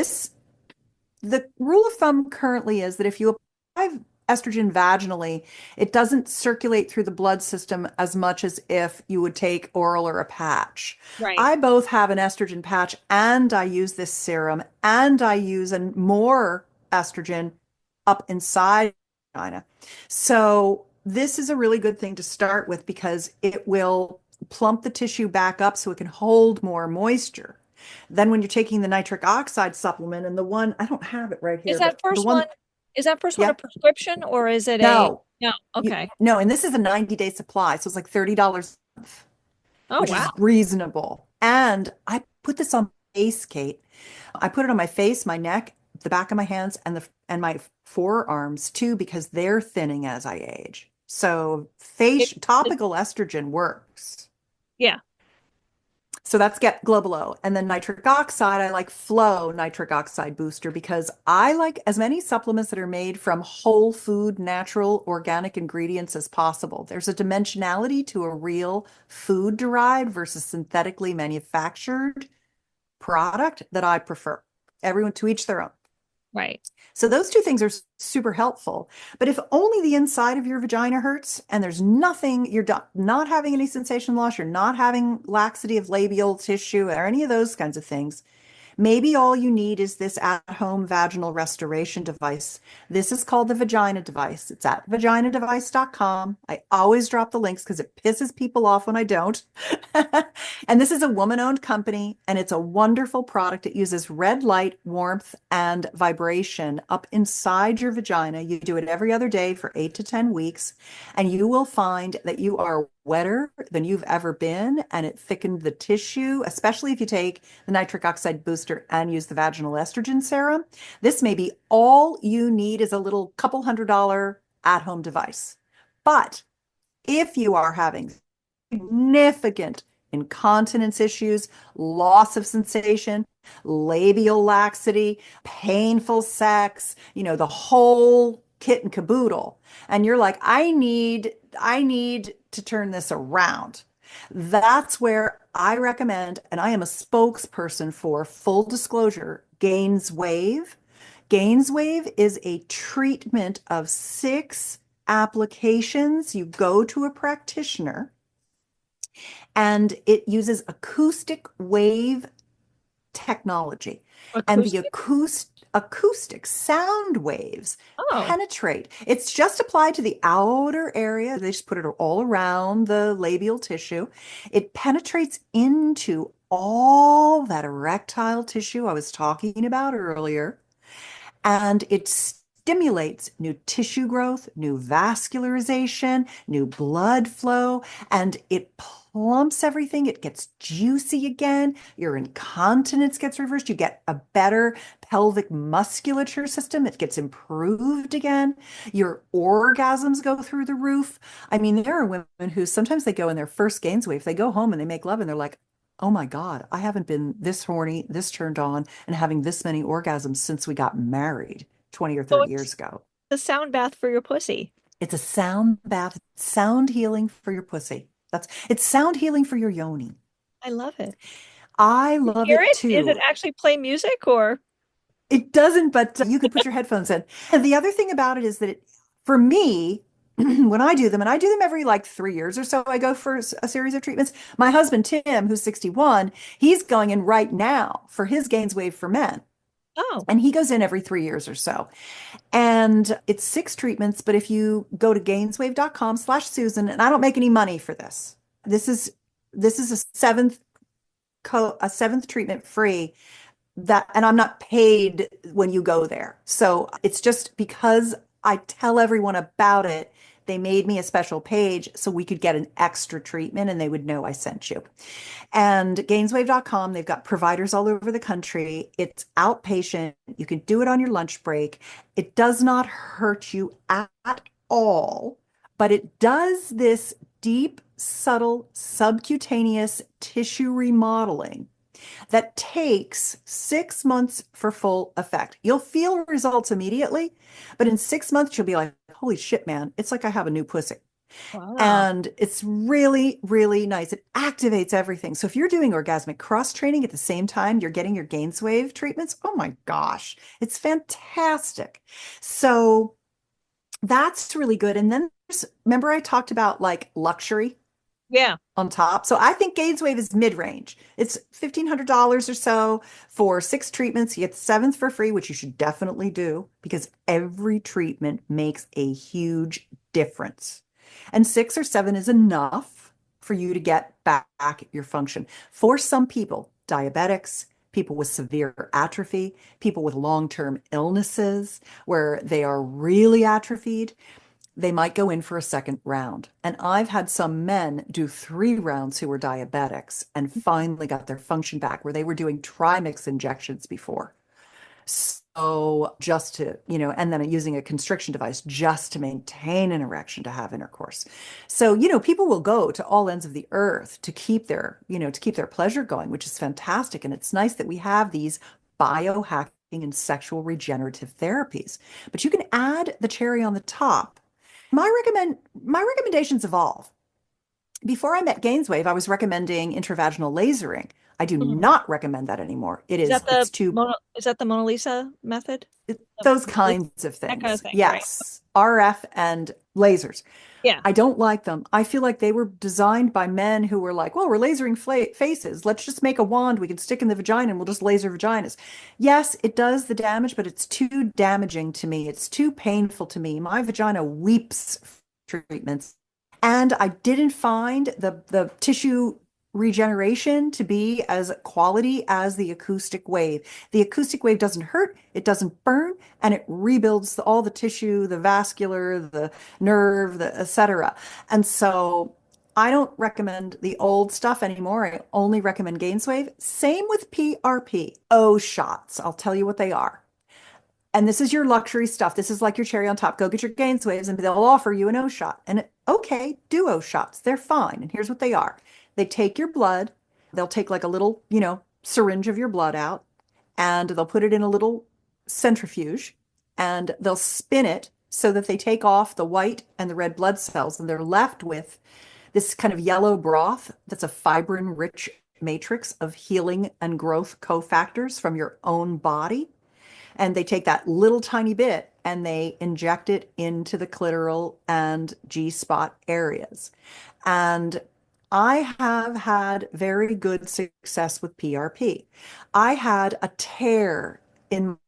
the rule of thumb currently is that if you apply estrogen vaginally, it doesn't circulate through the blood system as much as if you would take oral or a patch. Right. I both have an estrogen patch and I use this serum and I use more estrogen up inside the vagina. So this is a really good thing to start with because it will plump the tissue back up so it can hold more moisture. Then when you're taking the nitric oxide supplement and the one, I don't have it right Is here, that but the first one, one, is that first one a yeah, prescription or is it a, no, no, okay. no, and this is a 90-day supply. So it's like $30 a month, Oh, which wow. is reasonable. And I put this on my face, Kate. I put it on my face, my neck, the back of my hands, and my forearms too, because they're thinning as I age. So It, face it, topical estrogen works. yeah. So that's Get Global O. And then nitric oxide, I like Flow nitric oxide booster because I like as many supplements that are made from whole food, natural, organic ingredients as possible. There's a dimensionality to a real food derived versus synthetically manufactured product that I prefer. Everyone to each their own. Right. So those two things are super helpful. But if only the inside of your vagina hurts and there's nothing, you're not having any sensation loss, you're not having laxity of labial tissue or any of those kinds of things, maybe all you need is this at-home vaginal restoration device. This is called the Vagina Device. It's at vaginadevice.com. I always drop the links because it pisses people off when I don't. And this is a woman-owned company, and it's a wonderful product. It uses red light, warmth, and vibration up inside your vagina. You do it every other day for 8 to 10 weeks, and you will find that you are wetter than you've ever been, and it thickened the tissue, especially if you take the nitric oxide booster and use the vaginal estrogen serum. This may be all you need is a little couple $100 at-home device. But if you are having significant incontinence issues, loss of sensation, labial laxity, painful sex, the whole kit and caboodle. And you're like, I need to turn this around. That's where I recommend, and I am a spokesperson for full disclosure, Gains Wave. Gains Wave is a treatment of 6 applications. You go to a practitioner and it uses acoustic wave technology. And the Acoustic. acoustic sound waves Oh, penetrate. It's just applied to the outer area. They just put it all around the labial tissue. It penetrates into all that erectile tissue I was talking about earlier, and it stimulates new tissue growth, new vascularization, new blood flow, and it plumps everything. It gets juicy again. Your incontinence gets reversed. You get a better pelvic musculature system. It gets improved again. Your orgasms go through the roof. I mean, there are women who sometimes they go in their first gains wave, they go home and they make love and they're like, oh my God, I haven't been this horny, this turned on, and having this many orgasms since we got married 20 or so 30 it's years ago. the sound bath for your pussy. It's a sound bath, sound healing for your pussy. It's sound healing for your yoni. I love it. I You love hear it it? Is it too. actually play music or? It doesn't, but you could put your headphones in. And the other thing about it is that for me, when I do them, and I do them every like 3 years or so, I go for a series of treatments. My husband, Tim, who's 61, he's going in right now for his Gains Wave for Men. Oh, And he goes in every 3 years or so. And it's 6 treatments, but if you go to gainswave.com/Susan, and I don't make any money for this. This is a seventh treatment free that, and I'm not paid when you go there. So it's just because I tell everyone about it, they made me a special page so we could get an extra treatment and they would know I sent you. And gainswave.com, they've got providers all over the country. It's outpatient. You can do it on your lunch break. It does not hurt you at all, but it does this deep, subtle, subcutaneous tissue remodeling that takes 6 months for full effect. You'll feel results immediately, but in 6 months, you'll be like, holy shit, man, it's like I have a new pussy. Wow. And it's really, really nice. It activates everything. So if you're doing orgasmic cross training at the same time, you're getting your Gainswave treatments. Oh my gosh, it's fantastic. So that's really good. And then remember I talked about like luxury Yeah. on top. So I think Gainswave is mid-range. It's $1,500 or so for 6 treatments. You get the seventh for free, which you should definitely do because every treatment makes a huge difference. And 6 or 7 is enough for you to get back your function. For some people, diabetics, people with severe atrophy, people with long-term illnesses where they are really atrophied, they might go in for a second round. And I've had some men do 3 rounds who were diabetics and finally got their function back where they were doing trimix injections before. So just to, and then using a constriction device just to maintain an erection to have intercourse. So, people will go to all ends of the earth to keep their pleasure going, which is fantastic. And it's nice that we have these biohacking and sexual regenerative therapies. But you can add the cherry on the top. My recommendations evolve. Before I met Gainswave, I was recommending intravaginal lasering. I do Mhm. not recommend that anymore. It's too Is that the Mona Lisa method? The those Mona Lisa- kinds of That kind of things. thing, right? Yes, RF and lasers. Yeah. I don't like them. I feel like they were designed by men who were like, well, we're lasering faces. Let's just make a wand we can stick in the vagina and we'll just laser vaginas. Yes, it does the damage, but it's too damaging to me. It's too painful to me. My vagina weeps for treatments. And I didn't find the tissue regeneration to be as quality as the acoustic wave. The acoustic wave doesn't hurt, it doesn't burn, and it rebuilds all the tissue, the vascular, the nerve, the etc. And so I don't recommend the old stuff anymore. I only recommend Gainswave. Same with PRP. O shots. I'll tell you what they are. And this is your luxury stuff. This is like your cherry on top. Go get your Gainswaves and they'll offer you an O shot. And okay, do O shots. They're fine. And here's what they are. They take your blood. They'll take like a little, syringe of your blood out and they'll put it in a little centrifuge and they'll spin it so that they take off the white and the red blood cells and they're left with this kind of yellow broth that's a fibrin rich matrix of healing and growth cofactors from your own body. And they take that little tiny bit and they inject it into the clitoral and G spot areas. And I have had very good success with PRP. I had a tear in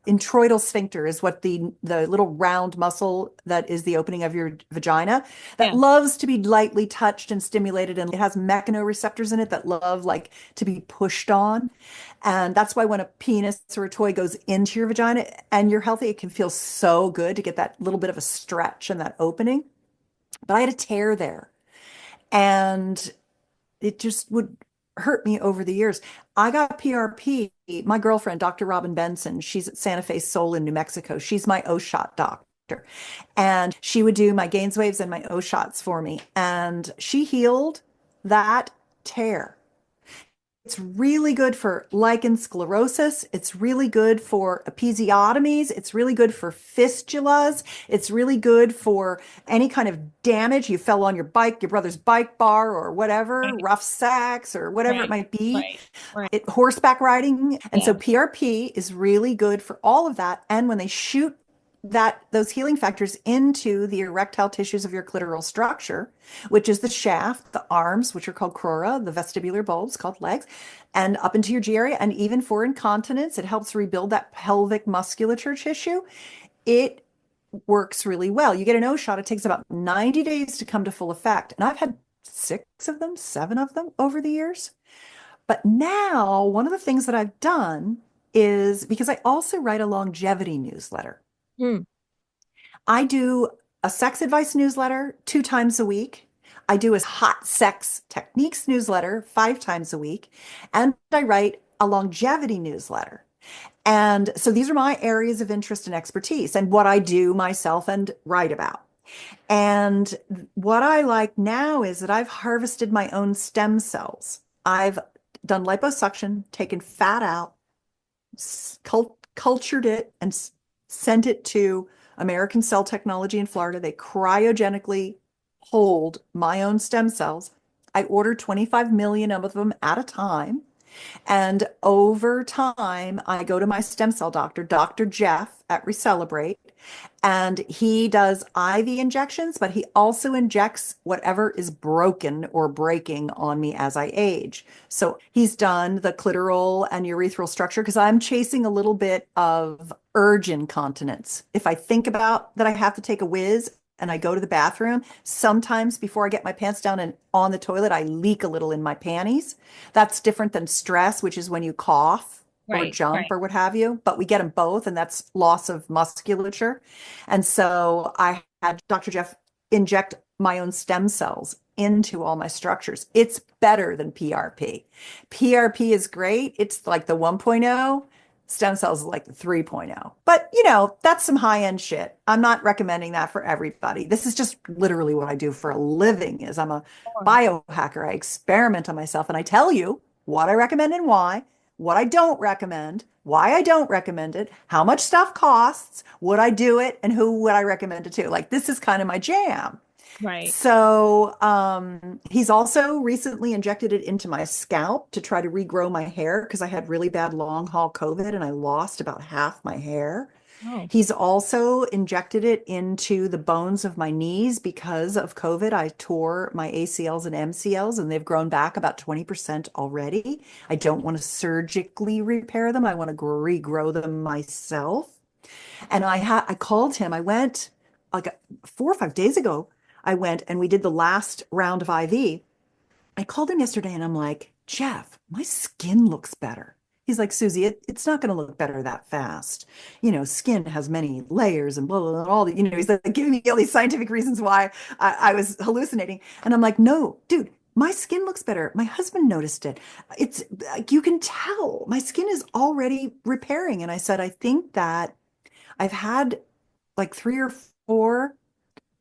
introital sphincter is what the little round muscle that is the opening of your vagina that Yeah. loves to be lightly touched and stimulated, and it has mechanoreceptors in it that love like to be pushed on. And that's why when a penis or a toy goes into your vagina and you're healthy, it can feel so good to get that little bit of a stretch and that opening. But I had a tear there and it just would hurt me over the years. I got PRP. My girlfriend, Dr. Robin Benson, she's at Santa Fe Soul in New Mexico. She's my O shot doctor. And she would do my Gainswaves and my O shots for me. And she healed that tear. It's really good for lichen sclerosis. It's really good for episiotomies. It's really good for fistulas. It's really good for any kind of damage. You fell on your bike, your brother's bike bar or whatever, Right. rough sacks or whatever it Right. might be. Right. Right. Horseback riding. And so Yeah. PRP is really good for all of that. And when they shoot those healing factors into the erectile tissues of your clitoral structure, which is the shaft, the arms, which are called crura, the vestibular bulbs called legs, and up into your G area, and even for incontinence, it helps rebuild that pelvic musculature tissue. It works really well. You get an O shot, it takes about 90 days to come to full effect. And I've had 6 of them, 7 of them over the years. But now, one of the things that I've done is because I also write a longevity newsletter. Hmm. I do a sex advice newsletter 2 times a week. I do a hot sex techniques newsletter 5 times a week. And I write a longevity newsletter. And so these are my areas of interest and expertise and what I do myself and write about. And what I like now is that I've harvested my own stem cells. I've done liposuction, taken fat out, cultured it, and sent it to American Cell Technology in Florida. They cryogenically hold my own stem cells. I order 25 million of them at a time. And over time, I go to my stem cell doctor, Dr. Jeff at Recelebrate, and he does IV injections, but he also injects whatever is broken or breaking on me as I age. So he's done the clitoral and urethral structure because I'm chasing a little bit of urge incontinence. If I think about that I have to take a whiz and I go to the bathroom, sometimes before I get my pants down and on the toilet, I leak a little in my panties. That's different than stress, which is when you cough or Right, jump right. or what have you, but we get them both, and that's loss of musculature. And so I had Dr. Jeff inject my own stem cells into all my structures. It's better than PRP. PRP is great. It's like the 1.0. Stem cells is like the 3.0. But, that's some high-end shit. I'm not recommending that for everybody. This is just literally what I do for a living is I'm a Sure. biohacker. I experiment on myself and I tell you what I recommend and why, what I don't recommend, why I don't recommend it, how much stuff costs, would I do it, and who would I recommend it to? Like, this is kind of my jam. Right. So, he's also recently injected it into my scalp to try to regrow my hair because I had really bad long haul COVID and I lost about half my hair. Oh, He's also injected it into the bones of my knees because of COVID. I tore my ACLs and MCLs and they've grown back about 20% already. I don't want to surgically repair them. I want to regrow them myself. And I called him. I went like 4 or 5 days ago. I went and we did the last round of IV. I called him yesterday and I'm like, Jeff, my skin looks better. He's like, Susie, it's not going to look better that fast. Skin has many layers and blah, blah, blah, all the, he's like giving me all these scientific reasons why I was hallucinating. And I'm like, no, dude, my skin looks better. My husband noticed it. It's like, you can tell my skin is already repairing. And I said, I think that I've had like 3 or 4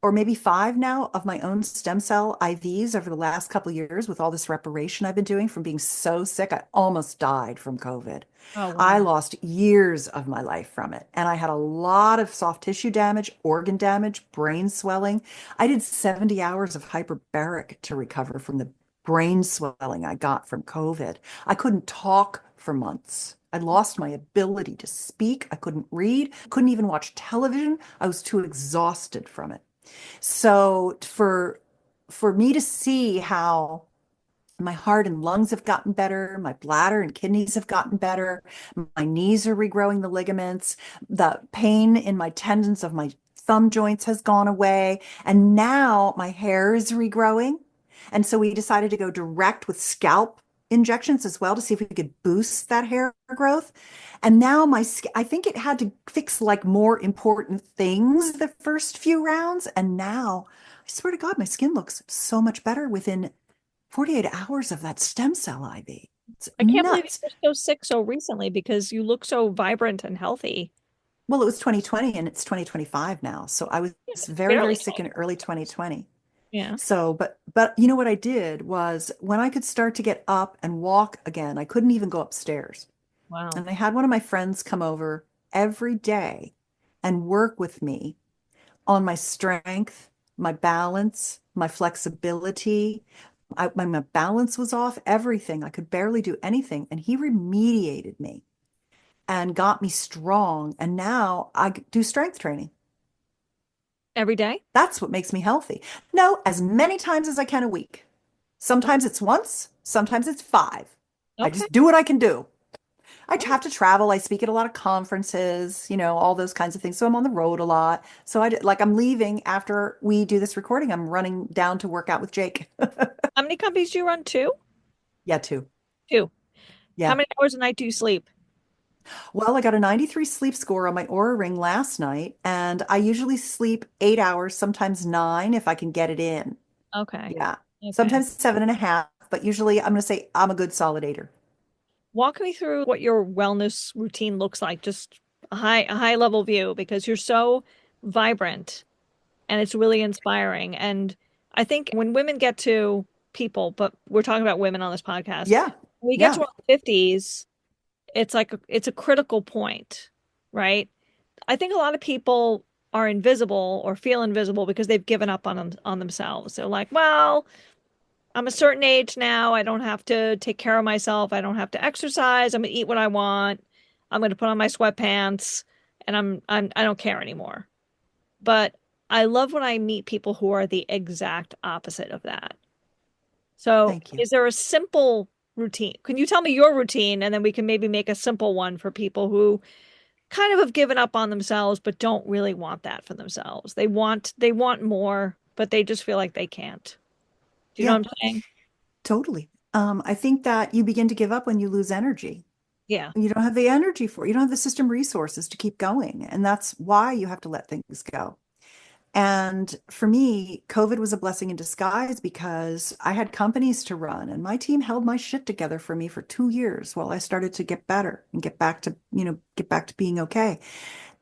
or maybe 5 now of my own stem cell IVs over the last couple of years with all this reparation I've been doing from being so sick. I almost died from COVID. oh, I wow. lost years of my life from it. And I had a lot of soft tissue damage, organ damage, brain swelling. I did 70 hours of hyperbaric to recover from the brain swelling I got from COVID. I couldn't talk for months. I lost my ability to speak. I couldn't read, couldn't even watch television. I was too exhausted from it. So for me to see how my heart and lungs have gotten better, my bladder and kidneys have gotten better, my knees are regrowing the ligaments, the pain in my tendons of my thumb joints has gone away, and now my hair is regrowing. And so we decided to go direct with scalp injections as well to see if we could boost that hair growth. And now I think it had to fix like more important things the first few rounds. And now I swear to God, my skin looks so much better within 48 hours of that stem cell IV. It's I can't believe nuts. you were so sick so recently because you look so vibrant and healthy. Well, it was 2020 and it's 2025 now. So I was Yeah, very, very barely sick in 20. early 2020. Yeah. So, but you know what I did was when I could start to get up and walk again, I couldn't even go upstairs. Wow. And I had one of my friends come over every day and work with me on my strength, my balance, my flexibility. My balance was off, everything. I could barely do anything. And he remediated me and got me strong. And now I do strength training. Every day? That's what makes me healthy. No, as many times as I can a week. Sometimes it's once, sometimes it's 5. I Okay. just do what I can do. I Oh, have to travel. I speak at a lot of conferences, all those kinds of things. So I'm on the road a lot. So like I'm leaving after we do this recording. I'm running down to work out with Jake. how many companies do you run? Two? Yeah, too. Two. How Yeah. many hours a night do you sleep? Well, I got a 93 sleep score on my Aura Ring last night, and I usually sleep 8 hours, sometimes 9 if I can get it in. Okay. Yeah. Okay. Sometimes 7.5, but usually I'm going to say I'm a good solid 8er. Walk me through what your wellness routine looks like, just a high level view, because you're so vibrant and it's really inspiring. And I think when women get to people, but we're talking about women on this podcast, Yeah. when we get to Yeah. our 50s, it's like it's a critical point, right? I think a lot of people are invisible or feel invisible because they've given up on themselves. They're like, well, I'm a certain age now. I don't have to take care of myself. I don't have to exercise. I'm gonna eat what I want. I'm gonna put on my sweatpants and I don't care anymore. But I love when I meet people who are the exact opposite of that. So, Thank you. is there a simple routine? Can you tell me your routine and then we can maybe make a simple one for people who kind of have given up on themselves but don't really want that for themselves. They want more, but they just feel like they can't. Do you know Yeah, what I'm saying? totally. I think that you begin to give up when you lose energy. Yeah. You don't have the energy for it. You don't have the system resources to keep going. And that's why you have to let things go. And for me, COVID was a blessing in disguise because I had companies to run and my team held my shit together for me for 2 years while I started to get better and get back to, get back to being okay.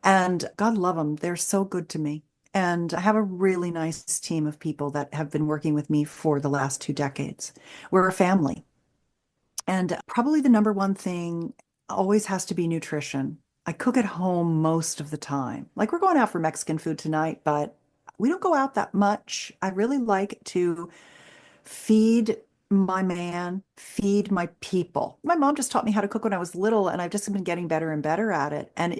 And God love them. They're so good to me. And I have a really nice team of people that have been working with me for the last 2 decades. We're a family. And probably the number one thing always has to be nutrition. I cook at home most of the time. Like we're going out for Mexican food tonight, but we don't go out that much. I really like to feed my man, feed my people. My mom just taught me how to cook when I was little, and I've just been getting better and better at it. And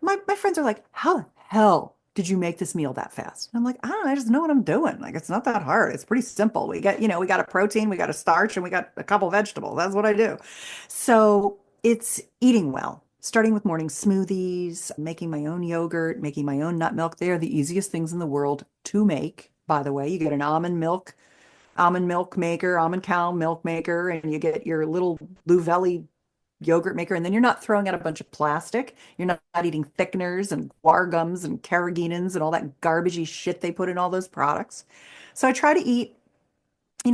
my friends are like, "How the hell did you make this meal that fast?" And I'm like, "I don't know, I just know what I'm doing. Like it's not that hard. It's pretty simple. We got a protein, we got a starch, and we got a couple vegetables. That's what I do." So it's eating well. Starting with morning smoothies, making my own yogurt, making my own nut milk. They are the easiest things in the world to make, by the way. You get an almond milk maker, almond cow milk maker, and you get your little Luvelli yogurt maker. And then you're not throwing out a bunch of plastic. You're not eating thickeners and guar gums and carrageenans and all that garbagey shit they put in all those products. So I try to eat,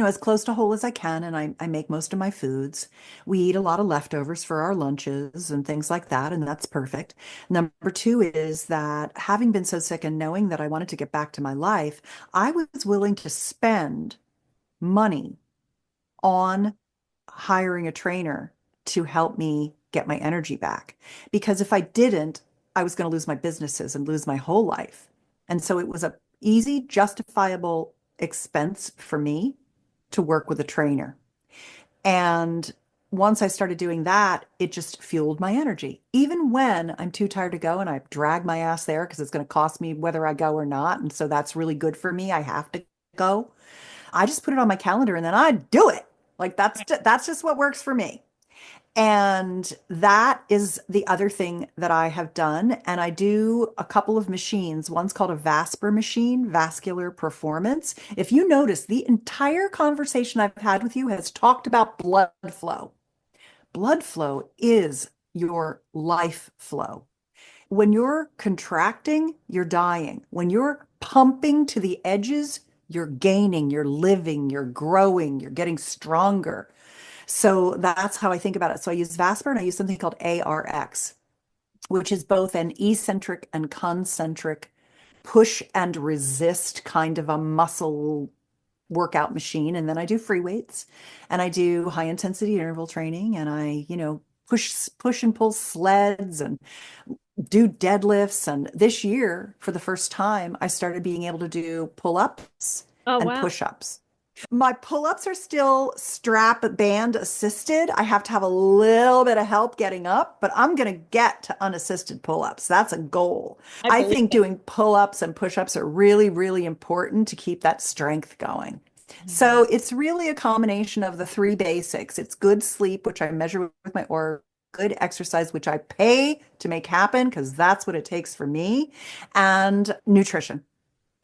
as close to whole as I can, and I make most of my foods. We eat a lot of leftovers for our lunches and things like that, and that's perfect. Number two is that having been so sick and knowing that I wanted to get back to my life, I was willing to spend money on hiring a trainer to help me get my energy back. Because if I didn't, I was going to lose my businesses and lose my whole life. And so it was a easy, justifiable expense for me to work with a trainer. And once I started doing that, it just fueled my energy. Even when I'm too tired to go and I drag my ass there because it's going to cost me whether I go or not. And so that's really good for me. I have to go. I just put it on my calendar and then I do it. Like that's just what works for me. And that is the other thing that I have done. And I do a couple of machines. One's called a Vasper machine, vascular performance. If you notice, the entire conversation I've had with you has talked about blood flow. Blood flow is your life flow. When you're contracting, you're dying. When you're pumping to the edges, you're gaining, you're living, you're growing, you're getting stronger. So that's how I think about it. So I use Vasper and I use something called ARX, which is both an eccentric and concentric push and resist kind of a muscle workout machine. And then I do free weights and I do high intensity interval training and I, push and pull sleds and do deadlifts. And this year, for the first time, I started being able to do pull-ups Oh, and wow. push-ups. My pull-ups are still strap band assisted. I have to have a little bit of help getting up, but I'm going to get to unassisted pull-ups. That's a goal. I I believe think it. doing pull-ups and push-ups are really, really important to keep that strength going. Mhm. So it's really a combination of the three basics. It's good sleep, which I measure with my or good exercise, which I pay to make happen because that's what it takes for me, and nutrition.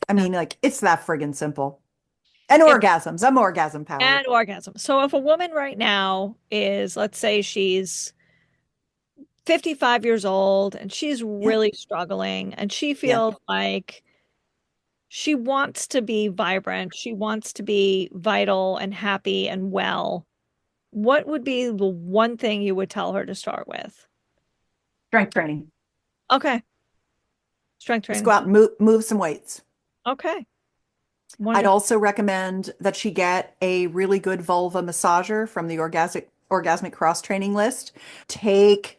I Yeah. mean, like it's that friggin' simple. And If orgasms. I'm orgasm powered. and orgasm. So if a woman right now is, let's say she's 55 years old and she's Yep. really struggling and she Yep. feels like she wants to be vibrant, she wants to be vital and happy and well, what would be the one thing you would tell her to start with? Strength training. Okay, strength Just go training. out and move some weights. Okay, I'd wonderful. also recommend that she get a really good vulva massager from the orgasmic cross training list. Take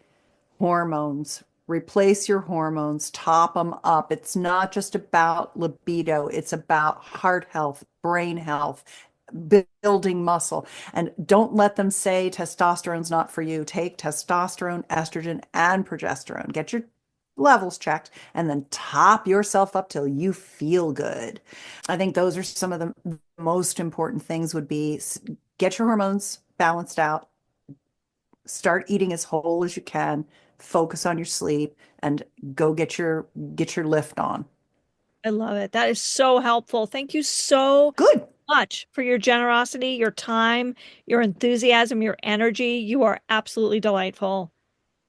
hormones. replace your hormones, top them up. It's not just about libido, it's about heart health, brain health, building muscle. And don't let them say testosterone's not for you. Take testosterone, estrogen, and progesterone. Get your levels checked and then top yourself up till you feel good. I think those are some of the most important things would be get your hormones balanced out, start eating as whole as you can, focus on your sleep, and go get your lift on. I love it. That is so helpful. Thank you so Good. much for your generosity, your time, your enthusiasm, your energy. You are absolutely delightful.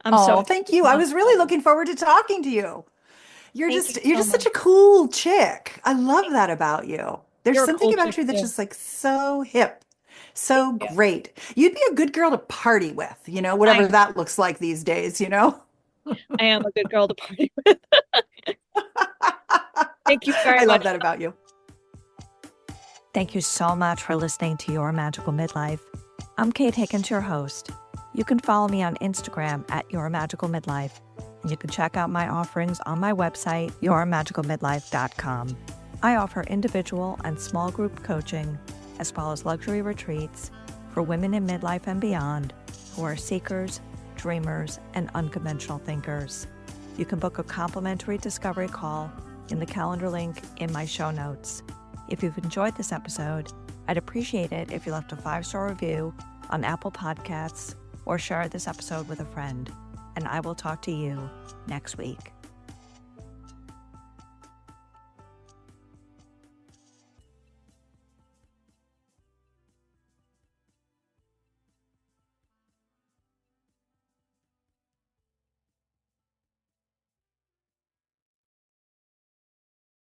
I'm so Oh, thank you. I was really looking forward to talking to you. Thank you You're so just such much. a cool chick. I love that about you. There's You're a something cool about chick you that's too. just like so hip, Thank so you. great. You'd be a good girl to party with, I whatever that looks like these days. I am a good girl to party with. Thank you very I love much. that about you. Thank you so much for listening to Your Magical Midlife. I'm Kate Higgins, your host. You can follow me on Instagram at Your Magical Midlife, and you can check out my offerings on my website, yourmagicalmidlife.com. I offer individual and small group coaching, as well as luxury retreats for women in midlife and beyond who are seekers, dreamers, and unconventional thinkers. You can book a complimentary discovery call in the calendar link in my show notes. If you've enjoyed this episode, I'd appreciate it if you left a 5-star review on Apple Podcasts or share this episode with a friend. And I will talk to you next week.